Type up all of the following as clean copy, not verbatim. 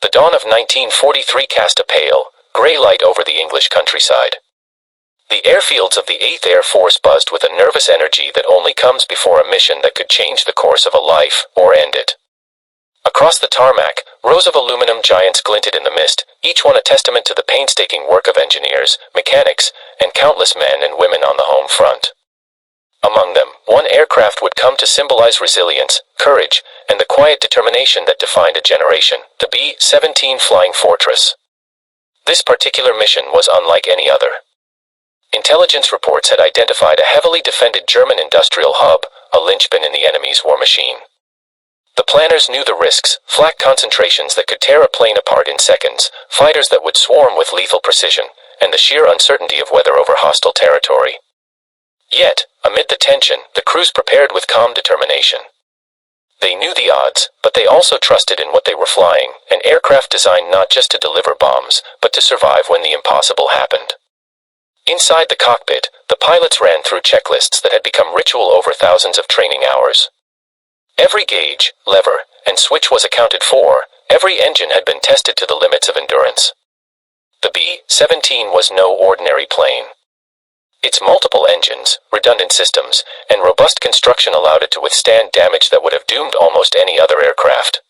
The dawn of 1943 cast a pale, gray light over the English countryside. The airfields of the 8th Air Force buzzed with a nervous energy that only comes before a mission that could change the course of a life, or end it. Across the tarmac, rows of aluminum giants glinted in the mist, each one a testament to the painstaking work of engineers, mechanics, and countless men and women on the home front. Among them, one aircraft would come to symbolize resilience, courage, and the quiet determination that defined a generation, the B-17 Flying Fortress. This particular mission was unlike any other. Intelligence reports had identified a heavily defended German industrial hub, a linchpin in the enemy's war machine. The planners knew the risks, flak concentrations that could tear a plane apart in seconds, fighters that would swarm with lethal precision, and the sheer uncertainty of weather over hostile territory. Yet, amid the tension, the crews prepared with calm determination. They knew the odds, but they also trusted in what they were flying, an aircraft designed not just to deliver bombs, but to survive when the impossible happened. Inside the cockpit, the pilots ran through checklists that had become ritual over thousands of training hours. Every gauge, lever, and switch was accounted for, every engine had been tested to the limits of endurance. The B-17 was no ordinary plane. Its multiple engines, redundant systems, and robust construction allowed it to withstand damage that would have doomed almost any other aircraft.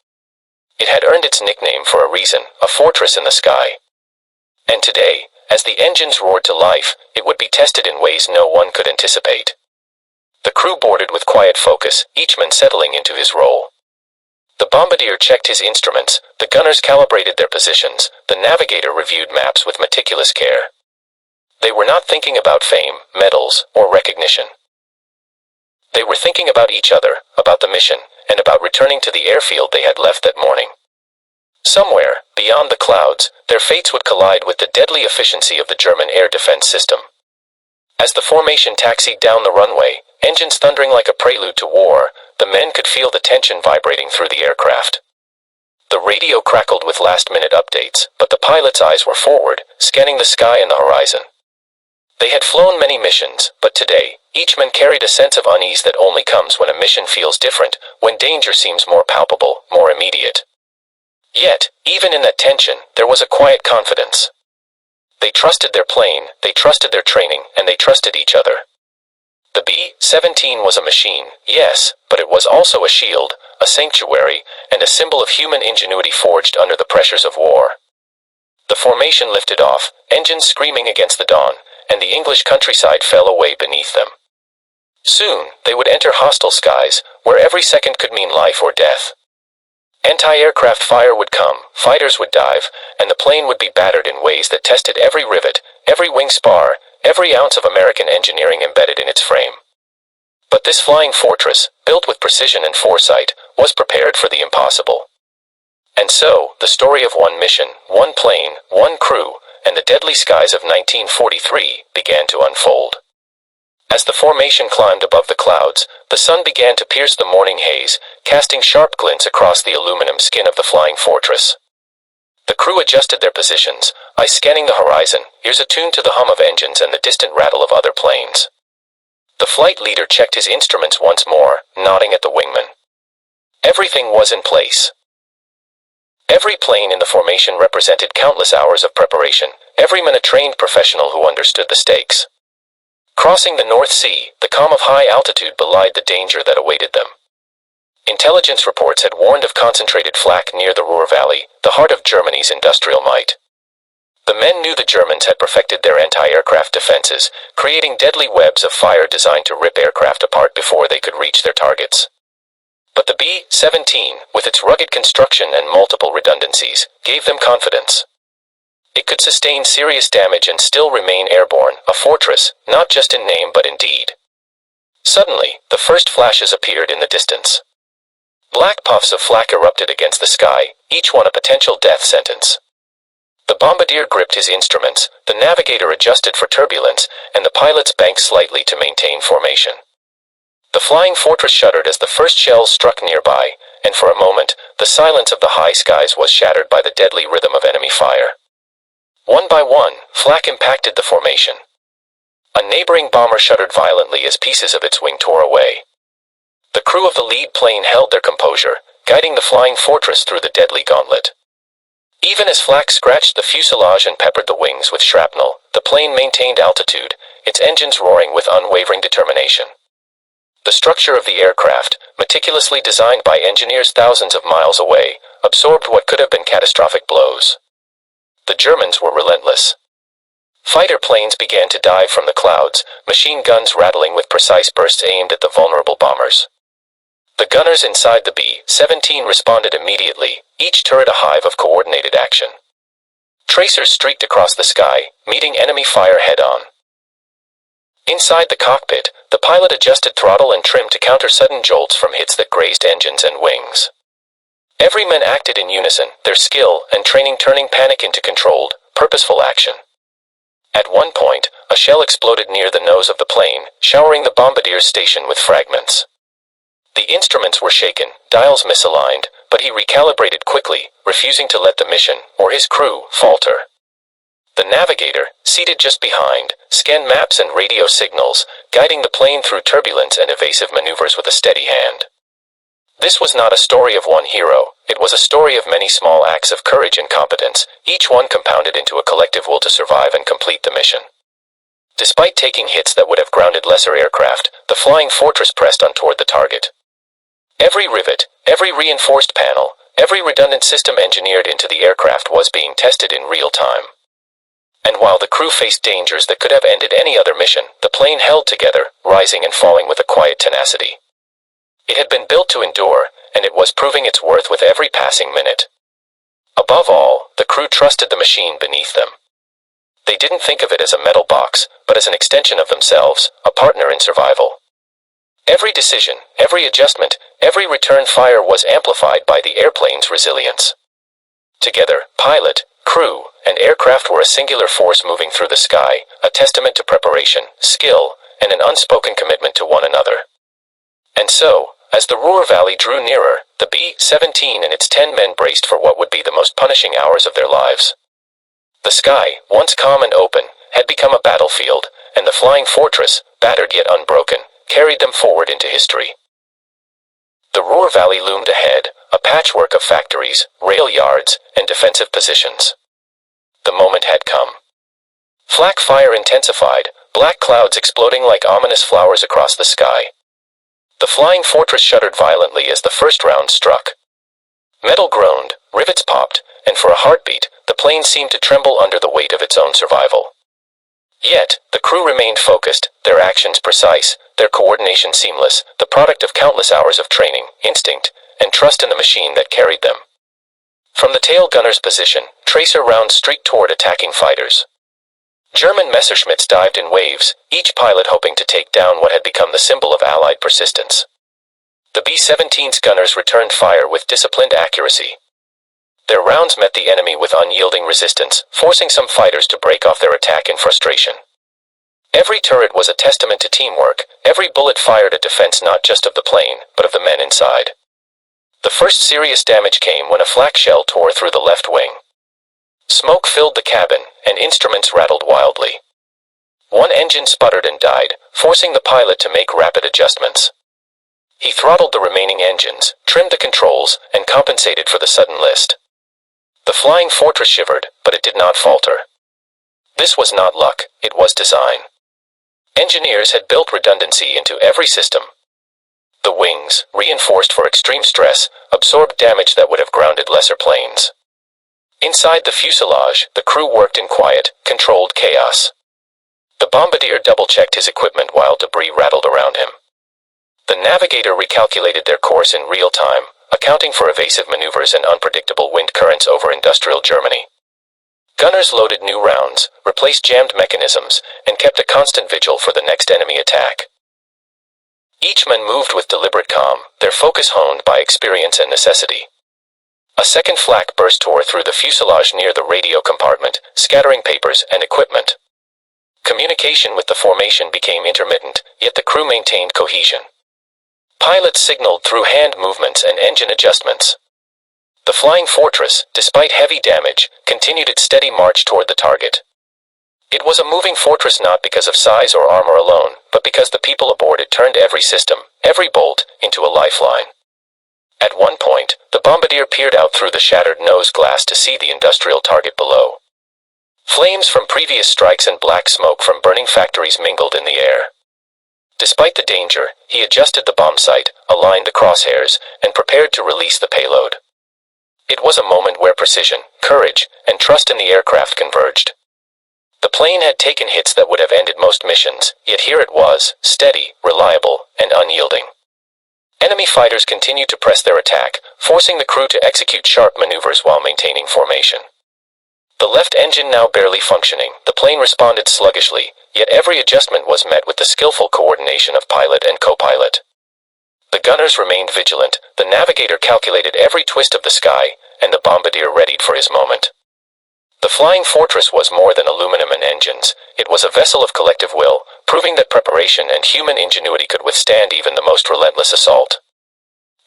It had earned its nickname for a reason, a fortress in the sky. And today, as the engines roared to life, it would be tested in ways no one could anticipate. The crew boarded with quiet focus, each man settling into his role. The bombardier checked his instruments, the gunners calibrated their positions, the navigator reviewed maps with meticulous care. They were not thinking about fame, medals, or recognition. They were thinking about each other, about the mission, and about returning to the airfield they had left that morning. Somewhere, beyond the clouds, their fates would collide with the deadly efficiency of the German air defense system. As the formation taxied down the runway, engines thundering like a prelude to war, the men could feel the tension vibrating through the aircraft. The radio crackled with last-minute updates, but the pilots' eyes were forward, scanning the sky and the horizon. They had flown many missions, but today, each man carried a sense of unease that only comes when a mission feels different, when danger seems more palpable, more immediate. Yet, even in that tension, there was a quiet confidence. They trusted their plane, they trusted their training, and they trusted each other. The B-17 was a machine, yes, but it was also a shield, a sanctuary, and a symbol of human ingenuity forged under the pressures of war. The formation lifted off, engines screaming against the dawn, and the English countryside fell away beneath them. Soon, they would enter hostile skies, where every second could mean life or death. Anti-aircraft fire would come, fighters would dive, and the plane would be battered in ways that tested every rivet, every wing spar, every ounce of American engineering embedded in its frame. But this flying fortress, built with precision and foresight, was prepared for the impossible. And so, the story of one mission, one plane, one crew, and the deadly skies of 1943 began to unfold. As the formation climbed above the clouds, the sun began to pierce the morning haze, casting sharp glints across the aluminum skin of the flying fortress. The crew adjusted their positions, eyes scanning the horizon, ears attuned to the hum of engines and the distant rattle of other planes. The flight leader checked his instruments once more, nodding at the wingman. Everything was in place. Every plane in the formation represented countless hours of preparation, every man a trained professional who understood the stakes. Crossing the North Sea, the calm of high altitude belied the danger that awaited them. Intelligence reports had warned of concentrated flak near the Ruhr Valley, the heart of Germany's industrial might. The men knew the Germans had perfected their anti-aircraft defenses, creating deadly webs of fire designed to rip aircraft apart before they could reach their targets. But the B-17, with its rugged construction and multiple redundancies, gave them confidence. It could sustain serious damage and still remain airborne, a fortress, not just in name but in deed. Suddenly, the first flashes appeared in the distance. Black puffs of flak erupted against the sky, each one a potential death sentence. The bombardier gripped his instruments, the navigator adjusted for turbulence, and the pilots banked slightly to maintain formation. The flying fortress shuddered as the first shells struck nearby, and for a moment, the silence of the high skies was shattered by the deadly rhythm of enemy fire. One by one, flak impacted the formation. A neighboring bomber shuddered violently as pieces of its wing tore away. The crew of the lead plane held their composure, guiding the flying fortress through the deadly gauntlet. Even as flak scratched the fuselage and peppered the wings with shrapnel, the plane maintained altitude, its engines roaring with unwavering determination. The structure of the aircraft, meticulously designed by engineers thousands of miles away, absorbed what could have been catastrophic blows. The Germans were relentless. Fighter planes began to dive from the clouds, machine guns rattling with precise bursts aimed at the vulnerable bombers. The gunners inside the B-17 responded immediately, each turret a hive of coordinated action. Tracers streaked across the sky, meeting enemy fire head-on. Inside the cockpit, the pilot adjusted throttle and trim to counter sudden jolts from hits that grazed engines and wings. Every man acted in unison, their skill and training turning panic into controlled, purposeful action. At one point, a shell exploded near the nose of the plane, showering the bombardier's station with fragments. The instruments were shaken, dials misaligned, but he recalibrated quickly, refusing to let the mission, or his crew, falter. The navigator, seated just behind, scanned maps and radio signals, guiding the plane through turbulence and evasive maneuvers with a steady hand. This was not a story of one hero, it was a story of many small acts of courage and competence, each one compounded into a collective will to survive and complete the mission. Despite taking hits that would have grounded lesser aircraft, the flying fortress pressed on toward the target. Every rivet, every reinforced panel, every redundant system engineered into the aircraft was being tested in real time. And while the crew faced dangers that could have ended any other mission, the plane held together, rising and falling with a quiet tenacity. It had been built to endure, and it was proving its worth with every passing minute. Above all, the crew trusted the machine beneath them. They didn't think of it as a metal box, but as an extension of themselves, a partner in survival. Every decision, every adjustment, every return fire was amplified by the airplane's resilience. Together, pilot, crew, and aircraft were a singular force moving through the sky, a testament to preparation, skill, and an unspoken commitment to one another. And so, as the Ruhr Valley drew nearer, the B-17 and its 10 men braced for what would be the most punishing hours of their lives. The sky, once calm and open, had become a battlefield, and the flying fortress, battered yet unbroken, carried them forward into history. The Ruhr Valley loomed ahead, a patchwork of factories, rail yards, and defensive positions. The moment had come. Flak fire intensified, black clouds exploding like ominous flowers across the sky. The flying fortress shuddered violently as the first round struck. Metal groaned, rivets popped, and for a heartbeat, the plane seemed to tremble under the weight of its own survival. Yet, the crew remained focused, their actions precise, their coordination seamless, the product of countless hours of training, instinct, and trust in the machine that carried them. From the tail gunner's position, tracer rounds streaked toward attacking fighters. German Messerschmitts dived in waves, each pilot hoping to take down what had become the symbol of Allied persistence. The B-17's gunners returned fire with disciplined accuracy. Their rounds met the enemy with unyielding resistance, forcing some fighters to break off their attack in frustration. Every turret was a testament to teamwork, every bullet fired a defense not just of the plane, but of the men inside. The first serious damage came when a flak shell tore through the left wing. Smoke filled the cabin, and instruments rattled wildly. One engine sputtered and died, forcing the pilot to make rapid adjustments. He throttled the remaining engines, trimmed the controls, and compensated for the sudden list. The flying fortress shivered, but it did not falter. This was not luck, it was design. Engineers had built redundancy into every system. The wings, reinforced for extreme stress, absorbed damage that would have grounded lesser planes. Inside the fuselage, the crew worked in quiet, controlled chaos. The bombardier double-checked his equipment while debris rattled around him. The navigator recalculated their course in real time, accounting for evasive maneuvers and unpredictable wind currents over industrial Germany. Gunners loaded new rounds, replaced jammed mechanisms, and kept a constant vigil for the next enemy attack. Each man moved with deliberate calm, their focus honed by experience and necessity. A second flak burst tore through the fuselage near the radio compartment, scattering papers and equipment. Communication with the formation became intermittent, yet the crew maintained cohesion. Pilots signaled through hand movements and engine adjustments. The flying fortress, despite heavy damage, continued its steady march toward the target. It was a moving fortress not because of size or armor alone, but because the people aboard it turned every system, every bolt, into a lifeline. At one point, the bombardier peered out through the shattered nose glass to see the industrial target below. Flames from previous strikes and black smoke from burning factories mingled in the air. Despite the danger, he adjusted the bomb sight, aligned the crosshairs, and prepared to release the payload. It was a moment where precision, courage, and trust in the aircraft converged. The plane had taken hits that would have ended most missions, yet here it was, steady, reliable, and unyielding. Enemy fighters continued to press their attack, forcing the crew to execute sharp maneuvers while maintaining formation. The left engine now barely functioning, the plane responded sluggishly, yet every adjustment was met with the skillful coordination of pilot and co-pilot. The gunners remained vigilant, the navigator calculated every twist of the sky, and the bombardier readied for his moment. The flying fortress was more than aluminum and engines. It was a vessel of collective will, proving that preparation and human ingenuity could withstand even the most relentless assault.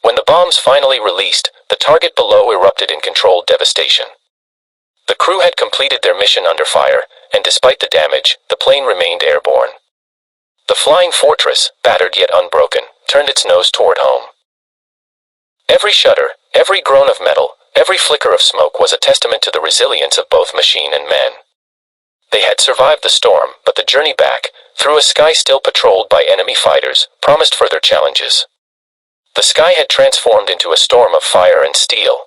When the bombs finally released, the target below erupted in controlled devastation. The crew had completed their mission under fire, and despite the damage, the plane remained airborne. The flying fortress, battered yet unbroken, turned its nose toward home. Every shudder, every groan of metal, every flicker of smoke was a testament to the resilience of both machine and men. They had survived the storm, but the journey back, through a sky still patrolled by enemy fighters, promised further challenges. The sky had transformed into a storm of fire and steel.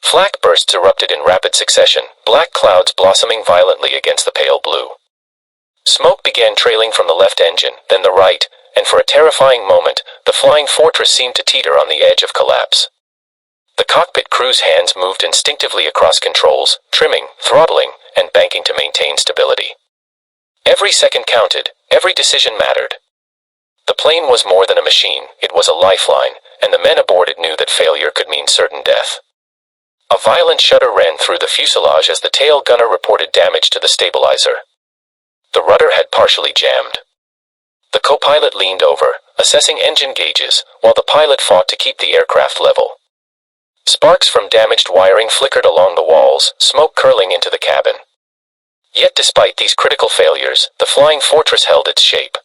Flak bursts erupted in rapid succession, black clouds blossoming violently against the pale blue. Smoke began trailing from the left engine, then the right, and for a terrifying moment, the flying fortress seemed to teeter on the edge of collapse. The cockpit crew's hands moved instinctively across controls, trimming, throttling, and banking to maintain stability. Every second counted, every decision mattered. The plane was more than a machine, it was a lifeline, and the men aboard it knew that failure could mean certain death. A violent shudder ran through the fuselage as the tail gunner reported damage to the stabilizer. The rudder had partially jammed. The co-pilot leaned over, assessing engine gauges, while the pilot fought to keep the aircraft level. Sparks from damaged wiring flickered along the walls, smoke curling into the cabin. Yet despite these critical failures, the flying fortress held its shape.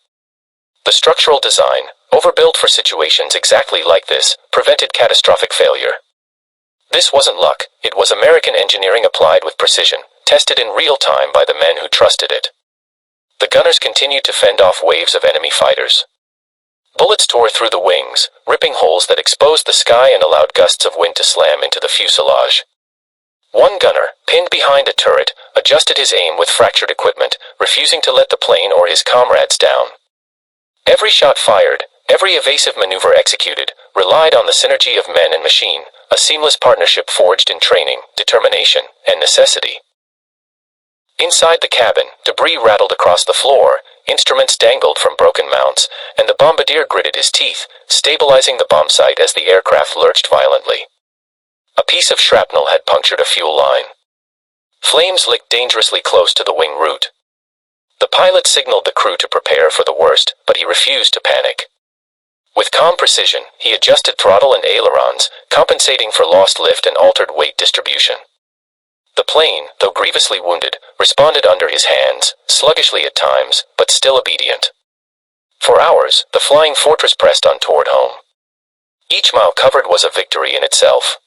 The structural design, overbuilt for situations exactly like this, prevented catastrophic failure. This wasn't luck, it was American engineering applied with precision, tested in real time by the men who trusted it. The gunners continued to fend off waves of enemy fighters. Bullets tore through the wings, ripping holes that exposed the sky and allowed gusts of wind to slam into the fuselage. One gunner, pinned behind a turret, adjusted his aim with fractured equipment, refusing to let the plane or his comrades down. Every shot fired, every evasive maneuver executed, relied on the synergy of men and machine, a seamless partnership forged in training, determination, and necessity. Inside the cabin, debris rattled across the floor, instruments dangled from broken mounts, and the bombardier gritted his teeth, stabilizing the bomb sight as the aircraft lurched violently. A piece of shrapnel had punctured a fuel line. Flames licked dangerously close to the wing root. The pilot signaled the crew to prepare for the worst, but he refused to panic. With calm precision, he adjusted throttle and ailerons, compensating for lost lift and altered weight distribution. The plane, though grievously wounded, responded under his hands, sluggishly at times, but still obedient. For hours, the flying fortress pressed on toward home. Each mile covered was a victory in itself.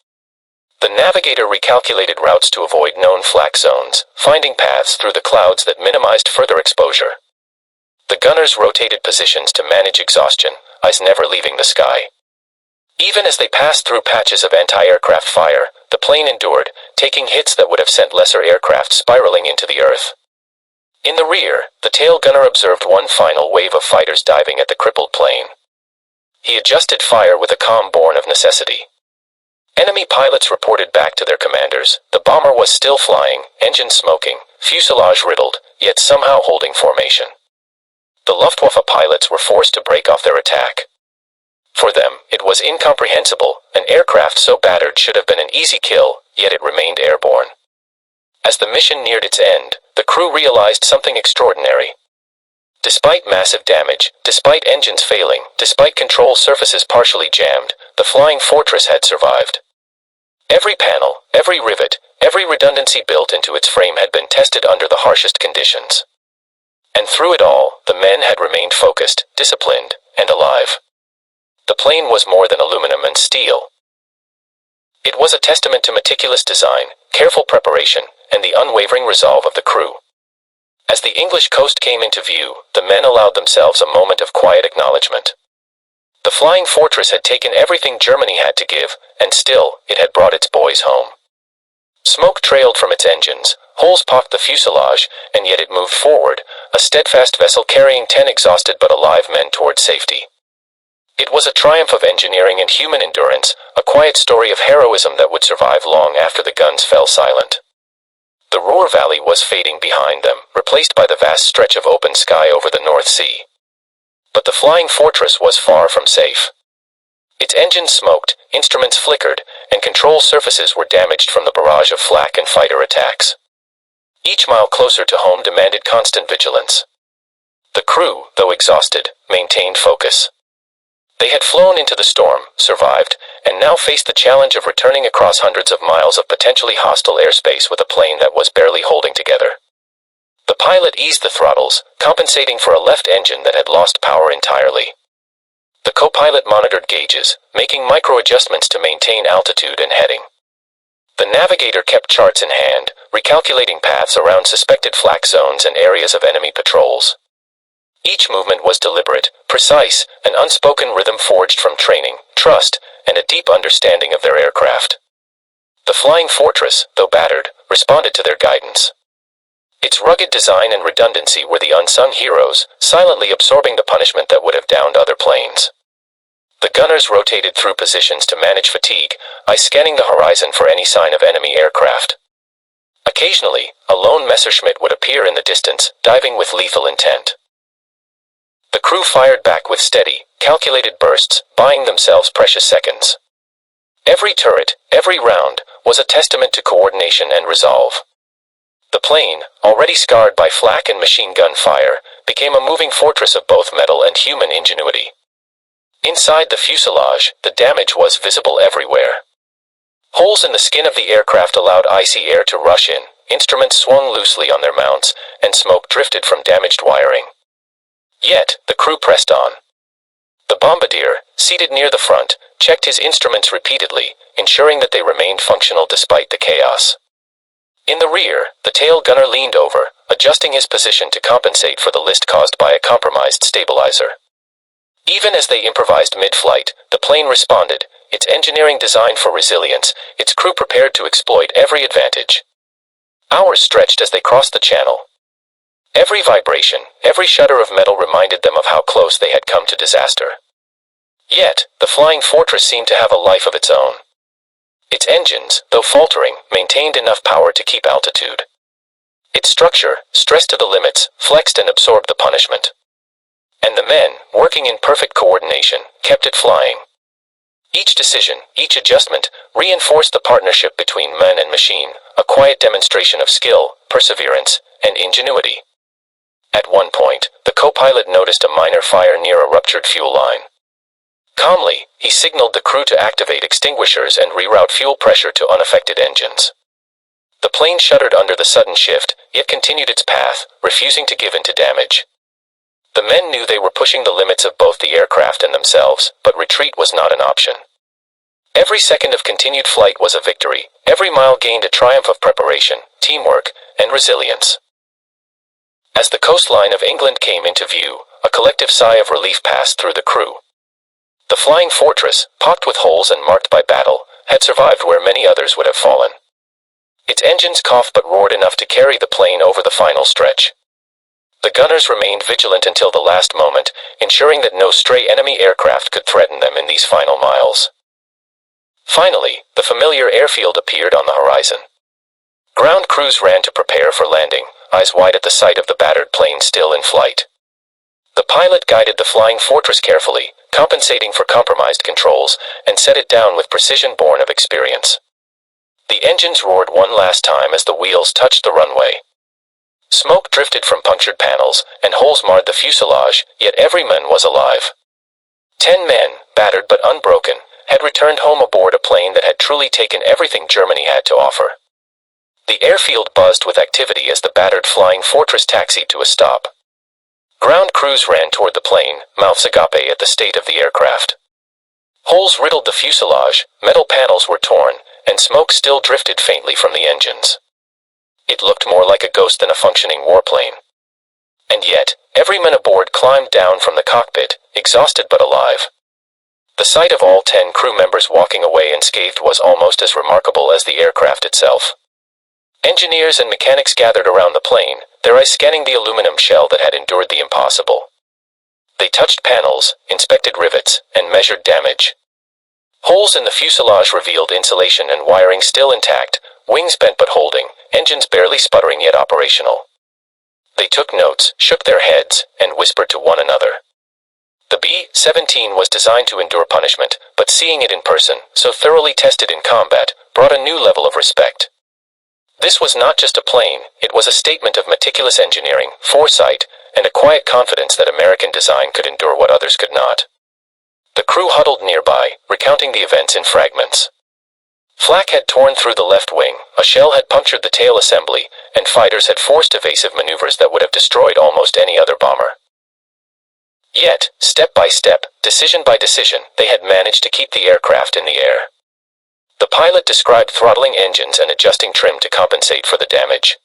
The navigator recalculated routes to avoid known flak zones, finding paths through the clouds that minimized further exposure. The gunners rotated positions to manage exhaustion, eyes never leaving the sky. Even as they passed through patches of anti-aircraft fire, the plane endured, taking hits that would have sent lesser aircraft spiraling into the earth. In the rear, the tail gunner observed one final wave of fighters diving at the crippled plane. He adjusted fire with a calm born of necessity. Enemy pilots reported back to their commanders. The bomber was still flying, engine smoking, fuselage riddled, yet somehow holding formation. The Luftwaffe pilots were forced to break off their attack. For them, it was incomprehensible. An aircraft so battered should have been an easy kill, yet it remained airborne. As the mission neared its end, the crew realized something extraordinary. Despite massive damage, despite engines failing, despite control surfaces partially jammed, the flying fortress had survived. Every panel, every rivet, every redundancy built into its frame had been tested under the harshest conditions. And through it all, the men had remained focused, disciplined, and alive. The plane was more than aluminum and steel. It was a testament to meticulous design, careful preparation, and the unwavering resolve of the crew. As the English coast came into view, the men allowed themselves a moment of quiet acknowledgement. The flying fortress had taken everything Germany had to give, and still, it had brought its boys home. Smoke trailed from its engines, holes pocked the fuselage, and yet it moved forward, a steadfast vessel carrying 10 exhausted but alive men toward safety. It was a triumph of engineering and human endurance, a quiet story of heroism that would survive long after the guns fell silent. The Ruhr Valley was fading behind them, replaced by the vast stretch of open sky over the North Sea. But the flying fortress was far from safe. Its engines smoked, instruments flickered, and control surfaces were damaged from the barrage of flak and fighter attacks. Each mile closer to home demanded constant vigilance. The crew, though exhausted, maintained focus. They had flown into the storm, survived, and now faced the challenge of returning across hundreds of miles of potentially hostile airspace with a plane that was barely holding together. The pilot eased the throttles, compensating for a left engine that had lost power entirely. The co-pilot monitored gauges, making micro-adjustments to maintain altitude and heading. The navigator kept charts in hand, recalculating paths around suspected flak zones and areas of enemy patrols. Each movement was deliberate, precise, an unspoken rhythm forged from training, trust, and a deep understanding of their aircraft. The flying fortress, though battered, responded to their guidance. Its rugged design and redundancy were the unsung heroes, silently absorbing the punishment that would have downed other planes. The gunners rotated through positions to manage fatigue, eyes scanning the horizon for any sign of enemy aircraft. Occasionally, a lone Messerschmitt would appear in the distance, diving with lethal intent. The crew fired back with steady, calculated bursts, buying themselves precious seconds. Every turret, every round, was a testament to coordination and resolve. The plane, already scarred by flak and machine gun fire, became a moving fortress of both metal and human ingenuity. Inside the fuselage, the damage was visible everywhere. Holes in the skin of the aircraft allowed icy air to rush in, instruments swung loosely on their mounts, and smoke drifted from damaged wiring. Yet, the crew pressed on. The bombardier, seated near the front, checked his instruments repeatedly, ensuring that they remained functional despite the chaos. In the rear, the tail gunner leaned over, adjusting his position to compensate for the list caused by a compromised stabilizer. Even as they improvised mid-flight, the plane responded, its engineering designed for resilience, its crew prepared to exploit every advantage. Hours stretched as they crossed the channel. Every vibration, every shudder of metal reminded them of how close they had come to disaster. Yet, the flying fortress seemed to have a life of its own. Its engines, though faltering, maintained enough power to keep altitude. Its structure, stressed to the limits, flexed and absorbed the punishment. And the men, working in perfect coordination, kept it flying. Each decision, each adjustment, reinforced the partnership between man and machine, a quiet demonstration of skill, perseverance, and ingenuity. At one point, the co-pilot noticed a minor fire near a ruptured fuel line. Calmly, he signaled the crew to activate extinguishers and reroute fuel pressure to unaffected engines. The plane shuddered under the sudden shift, yet continued its path, refusing to give in to damage. The men knew they were pushing the limits of both the aircraft and themselves, but retreat was not an option. Every second of continued flight was a victory, every mile gained a triumph of preparation, teamwork, and resilience. As the coastline of England came into view, a collective sigh of relief passed through the crew. The flying fortress, pocked with holes and marked by battle, had survived where many others would have fallen. Its engines coughed but roared enough to carry the plane over the final stretch. The gunners remained vigilant until the last moment, ensuring that no stray enemy aircraft could threaten them in these final miles. Finally, the familiar airfield appeared on the horizon. Ground crews ran to prepare for landing, eyes wide at the sight of the battered plane still in flight. The pilot guided the flying fortress carefully, compensating for compromised controls, and set it down with precision born of experience. The engines roared one last time as the wheels touched the runway. Smoke drifted from punctured panels, and holes marred the fuselage, yet every man was alive. 10 men, battered but unbroken, had returned home aboard a plane that had truly taken everything Germany had to offer. The airfield buzzed with activity as the battered flying fortress taxied to a stop. Ground crews ran toward the plane, mouths agape at the state of the aircraft. Holes riddled the fuselage, metal panels were torn, and smoke still drifted faintly from the engines. It looked more like a ghost than a functioning warplane. And yet, every man aboard climbed down from the cockpit, exhausted but alive. The sight of all 10 crew members walking away unscathed was almost as remarkable as the aircraft itself. Engineers and mechanics gathered around the plane, their eyes scanning the aluminum shell that had endured the impossible. They touched panels, inspected rivets, and measured damage. Holes in the fuselage revealed insulation and wiring still intact, wings bent but holding, engines barely sputtering yet operational. They took notes, shook their heads, and whispered to one another. The B-17 was designed to endure punishment, but seeing it in person, so thoroughly tested in combat, brought a new level of respect. This was not just a plane, it was a statement of meticulous engineering, foresight, and a quiet confidence that American design could endure what others could not. The crew huddled nearby, recounting the events in fragments. Flak had torn through the left wing, a shell had punctured the tail assembly, and fighters had forced evasive maneuvers that would have destroyed almost any other bomber. Yet, step by step, decision by decision, they had managed to keep the aircraft in the air. The pilot described throttling engines and adjusting trim to compensate for the damage.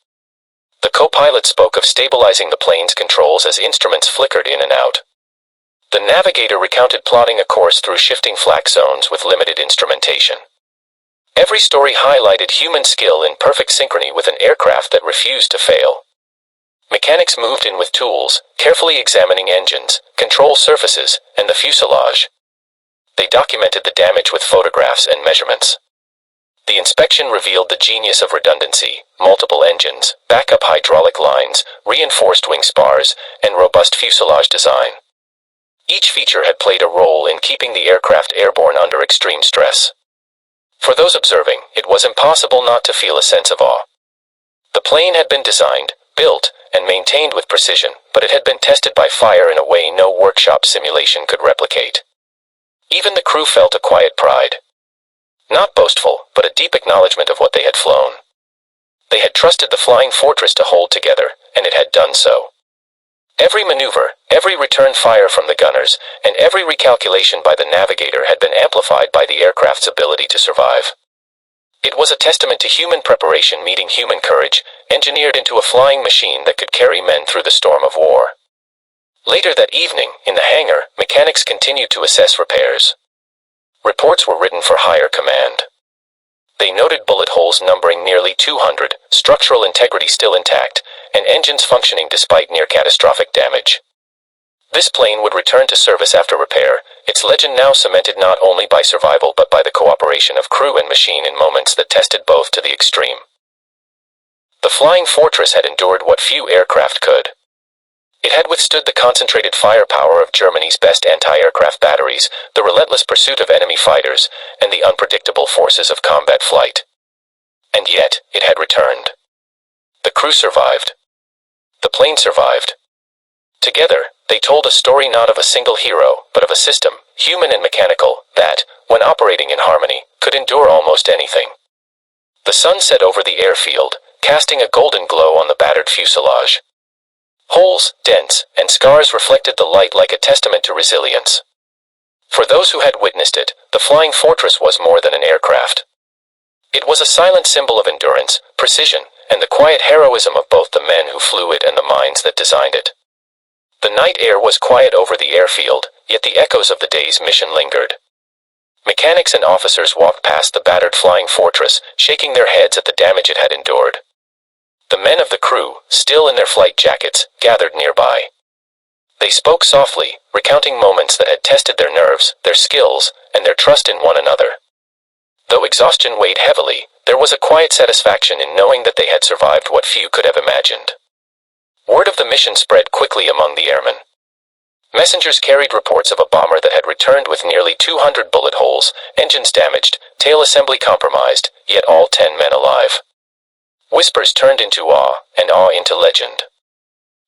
The co-pilot spoke of stabilizing the plane's controls as instruments flickered in and out. The navigator recounted plotting a course through shifting flak zones with limited instrumentation. Every story highlighted human skill in perfect synchrony with an aircraft that refused to fail. Mechanics moved in with tools, carefully examining engines, control surfaces, and the fuselage. They documented the damage with photographs and measurements. The inspection revealed the genius of redundancy: multiple engines, backup hydraulic lines, reinforced wing spars, and robust fuselage design. Each feature had played a role in keeping the aircraft airborne under extreme stress. For those observing, it was impossible not to feel a sense of awe. The plane had been designed, built, and maintained with precision, but it had been tested by fire in a way no workshop simulation could replicate. Even the crew felt a quiet pride. Not boastful, but a deep acknowledgement of what they had flown. They had trusted the flying fortress to hold together, and it had done so. Every maneuver, every return fire from the gunners, and every recalculation by the navigator had been amplified by the aircraft's ability to survive. It was a testament to human preparation meeting human courage, engineered into a flying machine that could carry men through the storm of war. Later that evening, in the hangar, mechanics continued to assess repairs. Reports were written for higher command. They noted bullet holes numbering nearly 200, structural integrity still intact, and engines functioning despite near-catastrophic damage. This plane would return to service after repair, its legend now cemented not only by survival but by the cooperation of crew and machine in moments that tested both to the extreme. The Flying Fortress had endured what few aircraft could. It had withstood the concentrated firepower of Germany's best anti-aircraft batteries, the relentless pursuit of enemy fighters, and the unpredictable forces of combat flight. And yet, it had returned. The crew survived. The plane survived. Together, they told a story not of a single hero, but of a system, human and mechanical, that, when operating in harmony, could endure almost anything. The sun set over the airfield, casting a golden glow on the battered fuselage. Holes, dents, and scars reflected the light like a testament to resilience. For those who had witnessed it, the Flying Fortress was more than an aircraft. It was a silent symbol of endurance, precision, and the quiet heroism of both the men who flew it and the minds that designed it. The night air was quiet over the airfield, yet the echoes of the day's mission lingered. Mechanics and officers walked past the battered Flying Fortress, shaking their heads at the damage it had endured. The men of the crew, still in their flight jackets, gathered nearby. They spoke softly, recounting moments that had tested their nerves, their skills, and their trust in one another. Though exhaustion weighed heavily, there was a quiet satisfaction in knowing that they had survived what few could have imagined. Word of the mission spread quickly among the airmen. Messengers carried reports of a bomber that had returned with nearly 200 bullet holes, engines damaged, tail assembly compromised, yet all 10 men alive. Whispers turned into awe, and awe into legend.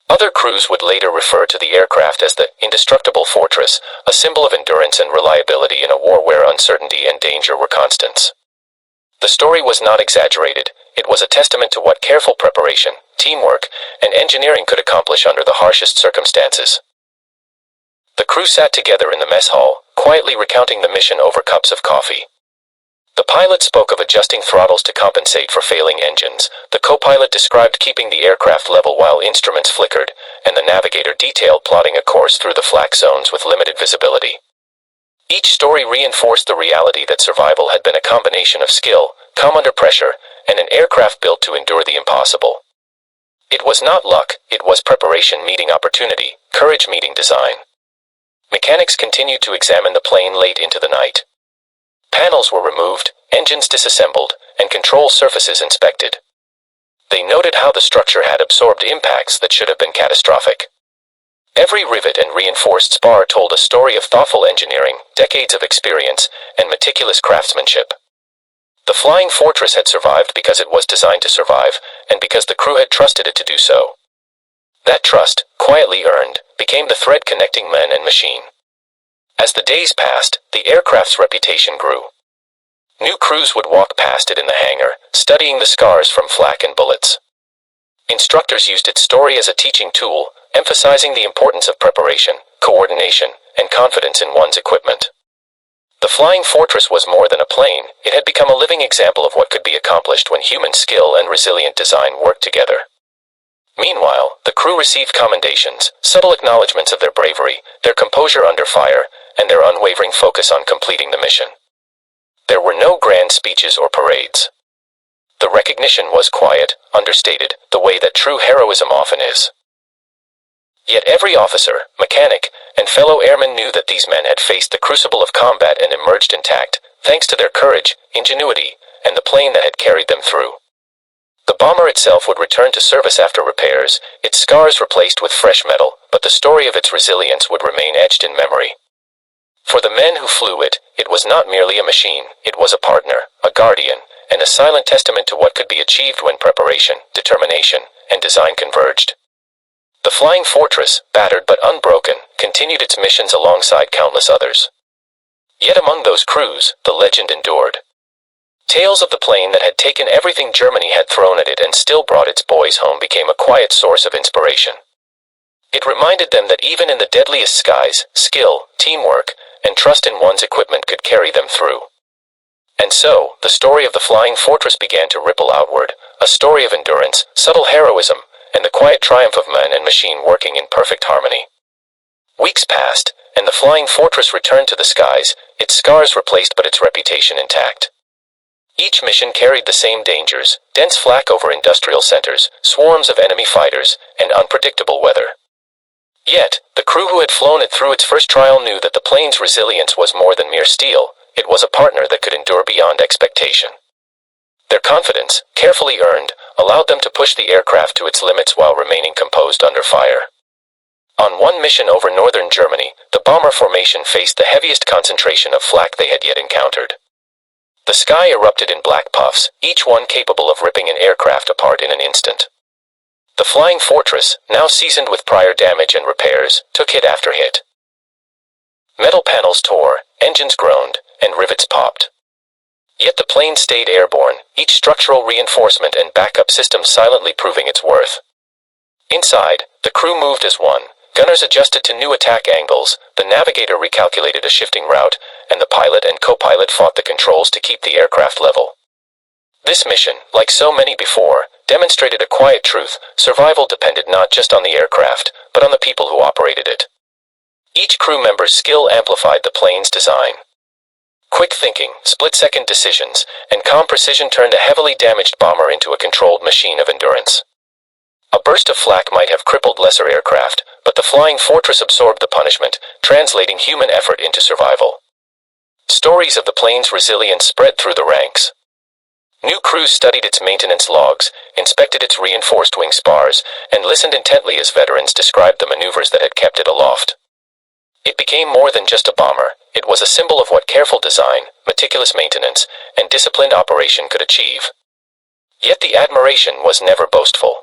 Other crews would later refer to the aircraft as the indestructible fortress, a symbol of endurance and reliability in a war where uncertainty and danger were constants. The story was not exaggerated, it was a testament to what careful preparation, teamwork, and engineering could accomplish under the harshest circumstances. The crew sat together in the mess hall, quietly recounting the mission over cups of coffee. The pilot spoke of adjusting throttles to compensate for failing engines, the co-pilot described keeping the aircraft level while instruments flickered, and the navigator detailed plotting a course through the flak zones with limited visibility. Each story reinforced the reality that survival had been a combination of skill, calm under pressure, and an aircraft built to endure the impossible. It was not luck, it was preparation meeting opportunity, courage meeting design. Mechanics continued to examine the plane late into the night. Panels were removed, engines disassembled, and control surfaces inspected. They noted how the structure had absorbed impacts that should have been catastrophic. Every rivet and reinforced spar told a story of thoughtful engineering, decades of experience, and meticulous craftsmanship. The Flying Fortress had survived because it was designed to survive, and because the crew had trusted it to do so. That trust, quietly earned, became the thread connecting men and machine. As the days passed, the aircraft's reputation grew. New crews would walk past it in the hangar, studying the scars from flak and bullets. Instructors used its story as a teaching tool, emphasizing the importance of preparation, coordination, and confidence in one's equipment. The Flying Fortress was more than a plane, it had become a living example of what could be accomplished when human skill and resilient design worked together. Meanwhile, the crew received commendations, subtle acknowledgments of their bravery, their composure under fire, and their unwavering focus on completing the mission. There were no grand speeches or parades. The recognition was quiet, understated, the way that true heroism often is. Yet every officer, mechanic, and fellow airman knew that these men had faced the crucible of combat and emerged intact, thanks to their courage, ingenuity, and the plane that had carried them through. The bomber itself would return to service after repairs, its scars replaced with fresh metal, but the story of its resilience would remain etched in memory. For the men who flew it, it was not merely a machine, it was a partner, a guardian, and a silent testament to what could be achieved when preparation, determination, and design converged. The Flying Fortress, battered but unbroken, continued its missions alongside countless others. Yet among those crews, the legend endured. Tales of the plane that had taken everything Germany had thrown at it and still brought its boys home became a quiet source of inspiration. It reminded them that even in the deadliest skies, skill, teamwork, and trust in one's equipment could carry them through. And so, the story of the Flying Fortress began to ripple outward, a story of endurance, subtle heroism, and the quiet triumph of man and machine working in perfect harmony. Weeks passed, and the Flying Fortress returned to the skies, its scars replaced but its reputation intact. Each mission carried the same dangers, dense flak over industrial centers, swarms of enemy fighters, and unpredictable weather. Yet, the crew who had flown it through its first trial knew that the plane's resilience was more than mere steel, it was a partner that could endure beyond expectation. Their confidence, carefully earned, allowed them to push the aircraft to its limits while remaining composed under fire. On one mission over northern Germany, the bomber formation faced the heaviest concentration of flak they had yet encountered. The sky erupted in black puffs, each one capable of ripping an aircraft apart in an instant. The Flying Fortress, now seasoned with prior damage and repairs, took hit after hit. Metal panels tore, engines groaned, and rivets popped. Yet the plane stayed airborne, each structural reinforcement and backup system silently proving its worth. Inside, the crew moved as one, gunners adjusted to new attack angles, the navigator recalculated a shifting route, and the pilot and co-pilot fought the controls to keep the aircraft level. This mission, like so many before, demonstrated a quiet truth: survival depended not just on the aircraft, but on the people who operated it. Each crew member's skill amplified the plane's design. Quick thinking, split-second decisions, and calm precision turned a heavily damaged bomber into a controlled machine of endurance. A burst of flak might have crippled lesser aircraft, but the Flying Fortress absorbed the punishment, translating human effort into survival. Stories of the plane's resilience spread through the ranks. New crews studied its maintenance logs, inspected its reinforced wing spars, and listened intently as veterans described the maneuvers that had kept it aloft. It became more than just a bomber, it was a symbol of what careful design, meticulous maintenance, and disciplined operation could achieve. Yet the admiration was never boastful.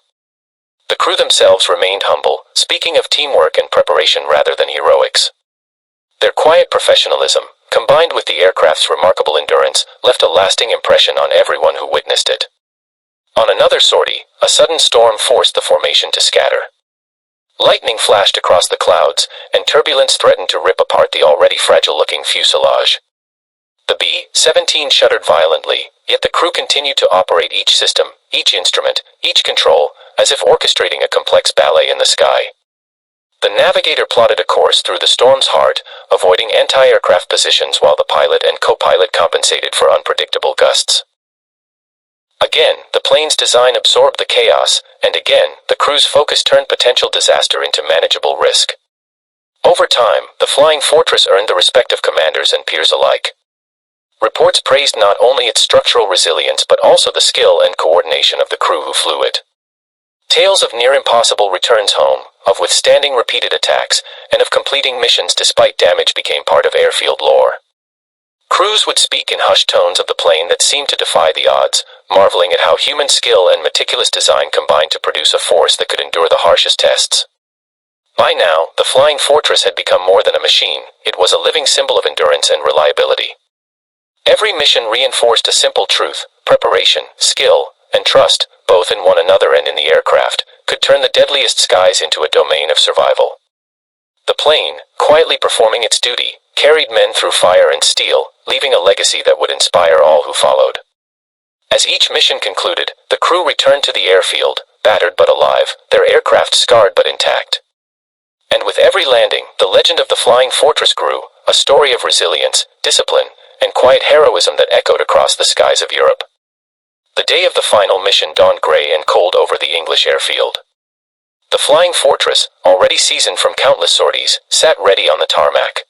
The crew themselves remained humble, speaking of teamwork and preparation rather than heroics. Their quiet professionalism, combined with the aircraft's remarkable endurance, left a lasting impression on everyone who witnessed it. On another sortie, a sudden storm forced the formation to scatter. Lightning flashed across the clouds, and turbulence threatened to rip apart the already fragile-looking fuselage. The B-17 shuddered violently, yet the crew continued to operate each system, each instrument, each control, as if orchestrating a complex ballet in the sky. The navigator plotted a course through the storm's heart, avoiding anti-aircraft positions while the pilot and co-pilot compensated for unpredictable gusts. Again, the plane's design absorbed the chaos, and again, the crew's focus turned potential disaster into manageable risk. Over time, the Flying Fortress earned the respect of commanders and peers alike. Reports praised not only its structural resilience but also the skill and coordination of the crew who flew it. Tales of near-impossible returns home, of withstanding repeated attacks, and of completing missions despite damage became part of airfield lore. Crews would speak in hushed tones of the plane that seemed to defy the odds, marveling at how human skill and meticulous design combined to produce a force that could endure the harshest tests. By now, the Flying Fortress had become more than a machine. It was a living symbol of endurance and reliability. Every mission reinforced a simple truth: preparation, skill, and trust, both in one another and in the aircraft, could turn the deadliest skies into a domain of survival. The plane, quietly performing its duty, carried men through fire and steel, leaving a legacy that would inspire all who followed. As each mission concluded, the crew returned to the airfield, battered but alive, their aircraft scarred but intact. And with every landing, the legend of the Flying Fortress grew, a story of resilience, discipline, and quiet heroism that echoed across the skies of Europe. The day of the final mission dawned gray and cold over the English airfield. The Flying Fortress, already seasoned from countless sorties, sat ready on the tarmac.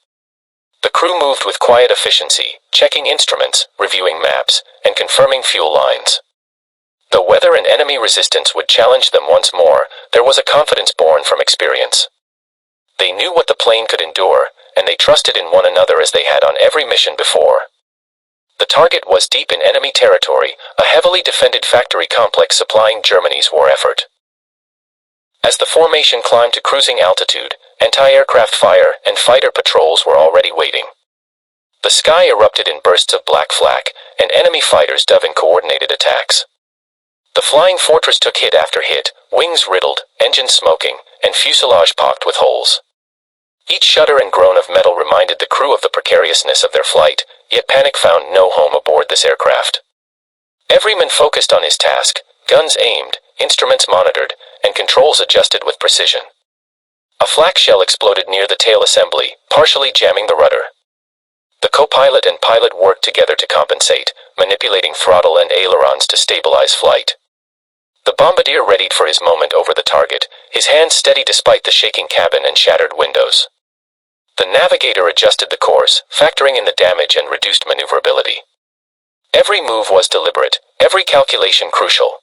The crew moved with quiet efficiency, checking instruments, reviewing maps, and confirming fuel lines. Though weather and enemy resistance would challenge them once more, there was a confidence born from experience. They knew what the plane could endure, and they trusted in one another as they had on every mission before. The target was deep in enemy territory, a heavily defended factory complex supplying Germany's war effort. As the formation climbed to cruising altitude, anti-aircraft fire and fighter patrols were already waiting. The sky erupted in bursts of black flak, and enemy fighters dove in coordinated attacks. The Flying Fortress took hit after hit, wings riddled, engines smoking, and fuselage pocked with holes. Each shudder and groan of metal reminded the crew of the precariousness of their flight, yet panic found no home aboard this aircraft. Every man focused on his task, guns aimed, instruments monitored, and controls adjusted with precision. A flak shell exploded near the tail assembly, partially jamming the rudder. The co-pilot and pilot worked together to compensate, manipulating throttle and ailerons to stabilize flight. The bombardier readied for his moment over the target, his hands steady despite the shaking cabin and shattered windows. The navigator adjusted the course, factoring in the damage and reduced maneuverability. Every move was deliberate, every calculation crucial.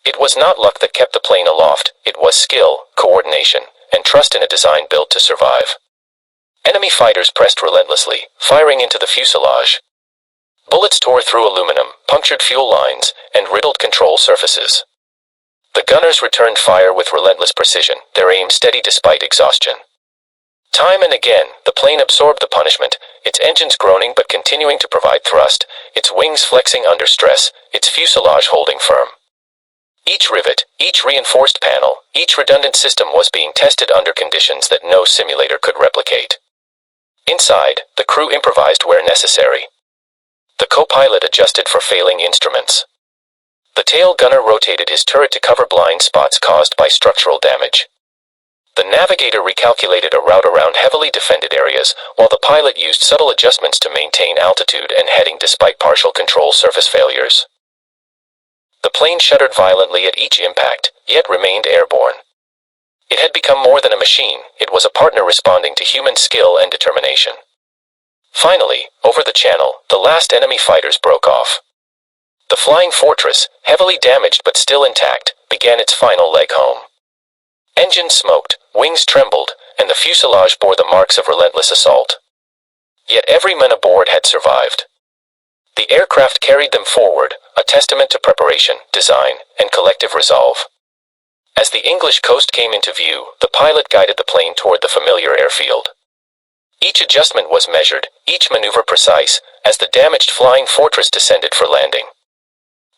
It was not luck that kept the plane aloft, it was skill, coordination, and trust in a design built to survive. Enemy fighters pressed relentlessly, firing into the fuselage. Bullets tore through aluminum, punctured fuel lines, and riddled control surfaces. The gunners returned fire with relentless precision, their aim steady despite exhaustion. Time and again, the plane absorbed the punishment, its engines groaning but continuing to provide thrust, its wings flexing under stress, its fuselage holding firm. Each rivet, each reinforced panel, each redundant system was being tested under conditions that no simulator could replicate. Inside, the crew improvised where necessary. The co-pilot adjusted for failing instruments. The tail gunner rotated his turret to cover blind spots caused by structural damage. The navigator recalculated a route around heavily defended areas, while the pilot used subtle adjustments to maintain altitude and heading despite partial control surface failures. The plane shuddered violently at each impact, yet remained airborne. It had become more than a machine, it was a partner responding to human skill and determination. Finally, over the channel, the last enemy fighters broke off. The Flying Fortress, heavily damaged but still intact, began its final leg home. Engines smoked, wings trembled, and the fuselage bore the marks of relentless assault. Yet every man aboard had survived. The aircraft carried them forward, a testament to preparation, design, and collective resolve. As the English coast came into view, the pilot guided the plane toward the familiar airfield. Each adjustment was measured, each maneuver precise, as the damaged Flying Fortress descended for landing.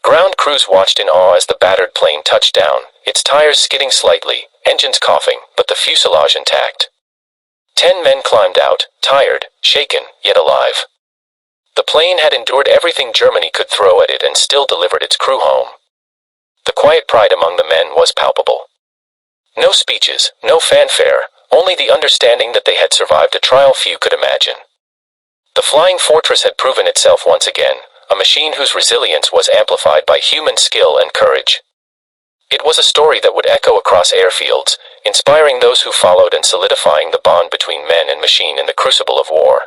Ground crews watched in awe as the battered plane touched down, its tires skidding slightly, engines coughing, but the fuselage intact. 10 men climbed out, tired, shaken, yet alive. The plane had endured everything Germany could throw at it and still delivered its crew home. The quiet pride among the men was palpable. No speeches, no fanfare, only the understanding that they had survived a trial few could imagine. The Flying Fortress had proven itself once again, a machine whose resilience was amplified by human skill and courage. It was a story that would echo across airfields, inspiring those who followed and solidifying the bond between men and machine in the crucible of war.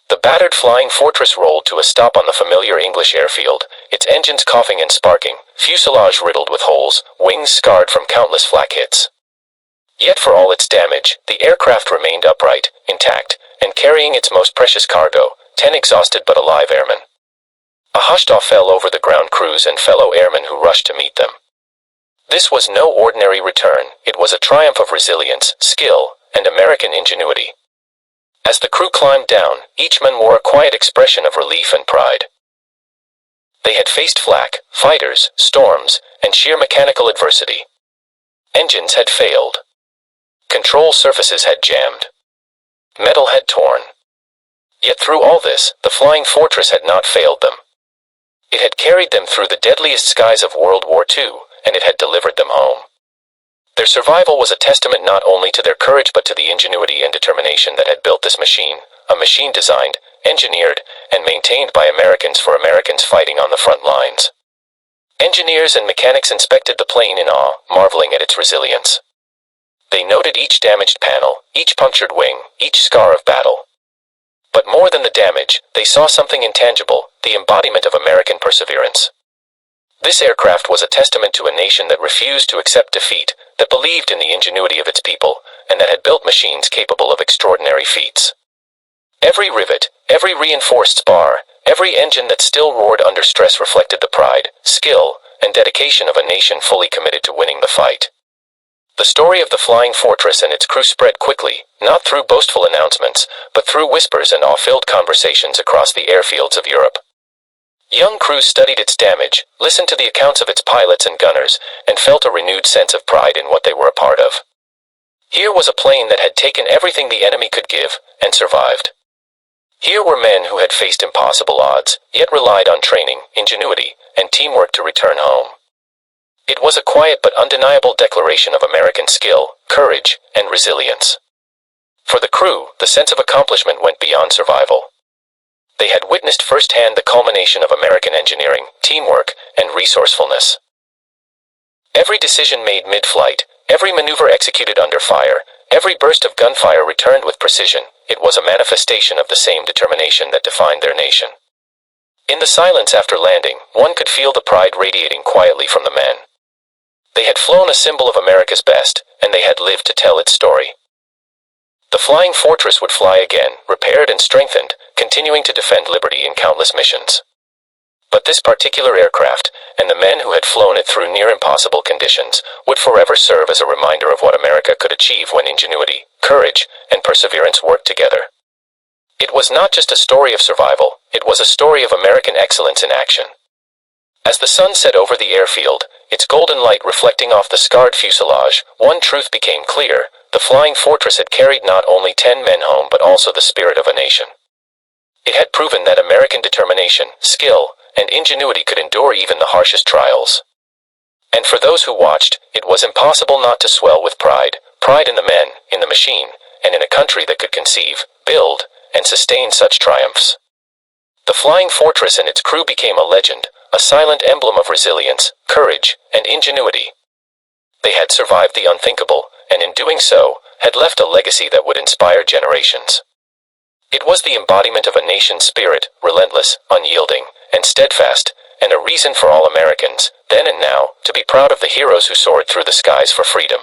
The battered Flying Fortress rolled to a stop on the familiar English airfield, its engines coughing and sparking, fuselage riddled with holes, wings scarred from countless flak hits. Yet for all its damage, the aircraft remained upright, intact, and carrying its most precious cargo, 10 exhausted but alive airmen. A hushed awe fell over the ground crews and fellow airmen who rushed to meet them. This was no ordinary return, it was a triumph of resilience, skill, and American ingenuity. As the crew climbed down, each man wore a quiet expression of relief and pride. They had faced flak, fighters, storms, and sheer mechanical adversity. Engines had failed. Control surfaces had jammed. Metal had torn. Yet through all this, the Flying Fortress had not failed them. It had carried them through the deadliest skies of World War II, and it had delivered them home. Their survival was a testament not only to their courage but to the ingenuity and determination that had built this machine, a machine designed, engineered, and maintained by Americans for Americans fighting on the front lines. Engineers and mechanics inspected the plane in awe, marveling at its resilience. They noted each damaged panel, each punctured wing, each scar of battle. But more than the damage, they saw something intangible, the embodiment of American perseverance. This aircraft was a testament to a nation that refused to accept defeat, that believed in the ingenuity of its people, and that had built machines capable of extraordinary feats. Every rivet, every reinforced spar, every engine that still roared under stress reflected the pride, skill, and dedication of a nation fully committed to winning the fight. The story of the Flying Fortress and its crew spread quickly, not through boastful announcements, but through whispers and awe-filled conversations across the airfields of Europe. Young crews studied its damage, listened to the accounts of its pilots and gunners, and felt a renewed sense of pride in what they were a part of. Here was a plane that had taken everything the enemy could give, and survived. Here were men who had faced impossible odds, yet relied on training, ingenuity, and teamwork to return home. It was a quiet but undeniable declaration of American skill, courage, and resilience. For the crew, the sense of accomplishment went beyond survival. They had witnessed firsthand the culmination of American engineering, teamwork, and resourcefulness. Every decision made mid-flight, every maneuver executed under fire, every burst of gunfire returned with precision. It was a manifestation of the same determination that defined their nation. In the silence after landing, one could feel the pride radiating quietly from the men. They had flown a symbol of America's best, and they had lived to tell its story. The Flying Fortress would fly again, repaired and strengthened, continuing to defend liberty in countless missions. But this particular aircraft, and the men who had flown it through near-impossible conditions, would forever serve as a reminder of what America could achieve when ingenuity, courage, and perseverance worked together. It was not just a story of survival, it was a story of American excellence in action. As the sun set over the airfield, its golden light reflecting off the scarred fuselage, one truth became clear: the Flying Fortress had carried not only 10 men home but also the spirit of a nation. It had proven that American determination, skill, and ingenuity could endure even the harshest trials. And for those who watched, it was impossible not to swell with pride, pride in the men, in the machine, and in a country that could conceive, build, and sustain such triumphs. The Flying Fortress and its crew became a legend, a silent emblem of resilience, courage, and ingenuity. They had survived the unthinkable, and in doing so, had left a legacy that would inspire generations. It was the embodiment of a nation's spirit, relentless, unyielding, and steadfast, and a reason for all Americans, then and now, to be proud of the heroes who soared through the skies for freedom.